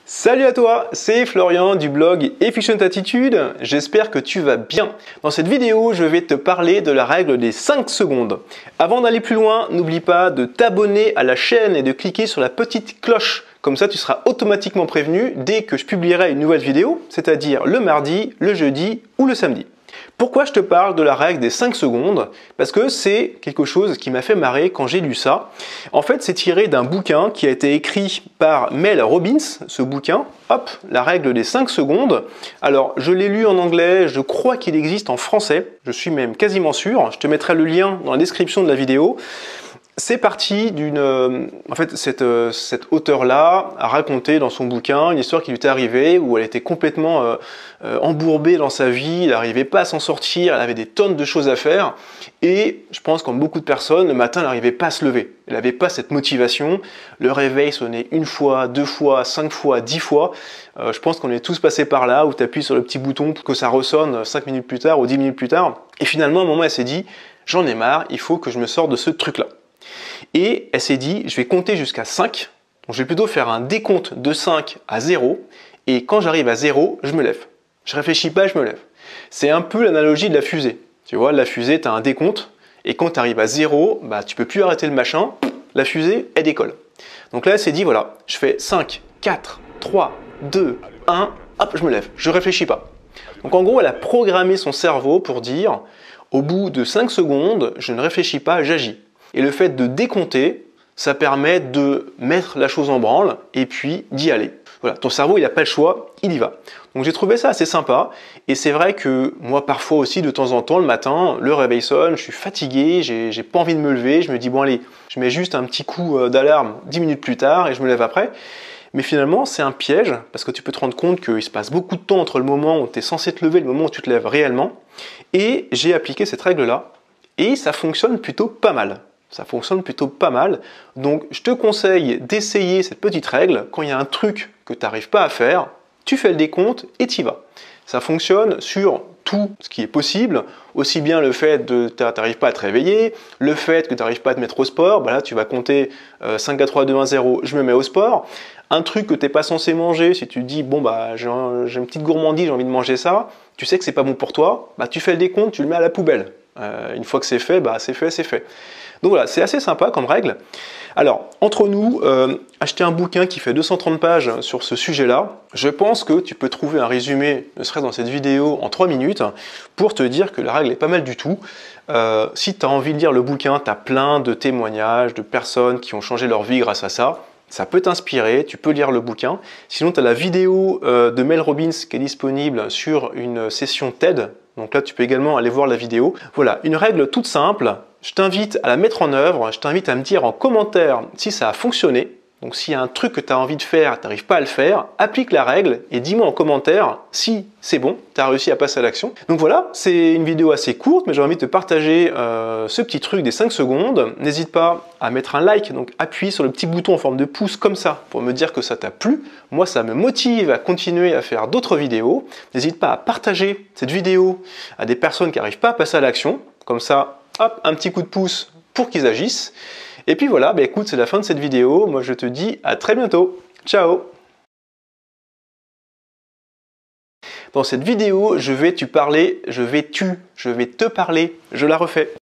Salut à toi, c'est Florian du blog Efficient Attitude, j'espère que tu vas bien. Dans cette vidéo, je vais te parler de la règle des 5 secondes. Avant d'aller plus loin, n'oublie pas de t'abonner à la chaîne et de cliquer sur la petite cloche. Comme ça, tu seras automatiquement prévenu dès que je publierai une nouvelle vidéo, c'est-à-dire le mardi, le jeudi ou le samedi. Pourquoi je te parle de la règle des 5 secondes? Parce que c'est quelque chose qui m'a fait marrer quand j'ai lu ça. En fait, c'est tiré d'un bouquin qui a été écrit par Mel Robbins, ce bouquin, hop, la règle des 5 secondes. Alors, je l'ai lu en anglais, je crois qu'il existe en français, je suis même quasiment sûr, je te mettrai le lien dans la description de la vidéo. C'est parti d'une... En fait, cet auteur-là a raconté dans son bouquin une histoire qui lui était arrivée où elle était complètement embourbée dans sa vie, elle n'arrivait pas à s'en sortir, elle avait des tonnes de choses à faire et je pense comme beaucoup de personnes, le matin, elle n'arrivait pas à se lever. Elle n'avait pas cette motivation, le réveil sonnait une fois, 2 fois, 5 fois, 10 fois. Je pense qu'on est tous passés par là où tu appuies sur le petit bouton pour que ça ressonne 5 minutes plus tard ou 10 minutes plus tard. Et finalement, à un moment, elle s'est dit, j'en ai marre, il faut que je me sorte de ce truc-là. Et elle s'est dit, je vais compter jusqu'à 5, donc je vais plutôt faire un décompte de 5 à 0, et quand j'arrive à 0, je me lève. Je réfléchis pas, je me lève. C'est un peu l'analogie de la fusée. Tu vois, la fusée, tu as un décompte, et quand tu arrives à 0, bah, tu peux plus arrêter le machin, la fusée, elle décolle. Donc là, elle s'est dit, voilà, je fais 5, 4, 3, 2, 1, hop, je me lève, je réfléchis pas. Donc en gros, elle a programmé son cerveau pour dire, au bout de 5 secondes, je ne réfléchis pas, j'agis. Et le fait de décompter, ça permet de mettre la chose en branle et puis d'y aller. Voilà, ton cerveau, il n'a pas le choix, il y va. Donc j'ai trouvé ça assez sympa. Et c'est vrai que moi, parfois aussi, de temps en temps, le matin, le réveil sonne, je suis fatigué, j'ai pas envie de me lever. Je me dis, bon allez, je mets juste un petit coup d'alarme 10 minutes plus tard et je me lève après. Mais finalement, c'est un piège parce que tu peux te rendre compte qu'il se passe beaucoup de temps entre le moment où tu es censé te lever et le moment où tu te lèves réellement. Et j'ai appliqué cette règle-là et ça fonctionne plutôt pas mal. Ça fonctionne plutôt pas mal. Donc, je te conseille d'essayer cette petite règle. Quand il y a un truc que tu n'arrives pas à faire, tu fais le décompte et tu y vas. Ça fonctionne sur tout ce qui est possible, aussi bien le fait que tu n'arrives pas à te réveiller, le fait que tu n'arrives pas à te mettre au sport, bah là tu vas compter 5, 4, 3, 2, 1, 0, je me mets au sport. Un truc que tu n'es pas censé manger, si tu te dis, bon bah j'ai une petite gourmandise, j'ai envie de manger ça, tu sais que c'est pas bon pour toi, bah tu fais le décompte, tu le mets à la poubelle. Une fois que c'est fait, bah c'est fait, c'est fait. Donc voilà, c'est assez sympa comme règle. Alors, entre nous, acheter un bouquin qui fait 230 pages sur ce sujet-là, je pense que tu peux trouver un résumé, ne serait-ce dans cette vidéo, en 3 minutes, pour te dire que la règle est pas mal du tout. Si tu as envie de lire le bouquin, tu as plein de témoignages de personnes qui ont changé leur vie grâce à ça. Ça peut t'inspirer, tu peux lire le bouquin. Sinon, tu as la vidéo de Mel Robbins qui est disponible sur une session TED. Donc là, tu peux également aller voir la vidéo. Voilà, une règle toute simple. Je t'invite à la mettre en œuvre. Je t'invite à me dire en commentaire si ça a fonctionné. Donc s'il y a un truc que tu as envie de faire, tu n'arrives pas à le faire, applique la règle et dis-moi en commentaire si c'est bon, tu as réussi à passer à l'action. Donc voilà, c'est une vidéo assez courte, mais j'ai envie de te partager ce petit truc des 5 secondes. N'hésite pas à mettre un like, donc appuie sur le petit bouton en forme de pouce comme ça pour me dire que ça t'a plu. Moi, ça me motive à continuer à faire d'autres vidéos. N'hésite pas à partager cette vidéo à des personnes qui n'arrivent pas à passer à l'action. Comme ça, hop, un petit coup de pouce pour qu'ils agissent. Et puis voilà, bah écoute, c'est la fin de cette vidéo. Moi, je te dis à très bientôt. Ciao! Dans cette vidéo, je vais te parler, je la refais.